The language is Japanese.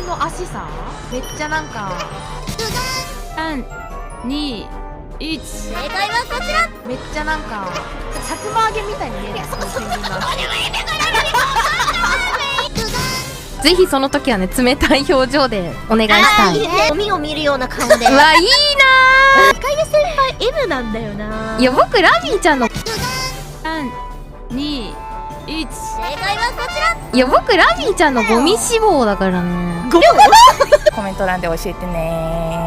んの足さ、めっちゃなんか3、2、1。正解はこちら。めっちゃなんかさつま揚げみたいに見えない、そのペンギンの足。ぜひその時はね、冷たい表情でお願いしたい。いいね。ゴミを見るような顔で。うわ、いいなかえ先輩 M なんだよな。ー。いや、僕ラミーちゃんの3、2、1。正解はこちら。いや、僕ラミーちゃんのゴミ脂肪だからね。ゴミコメント欄で教えてね。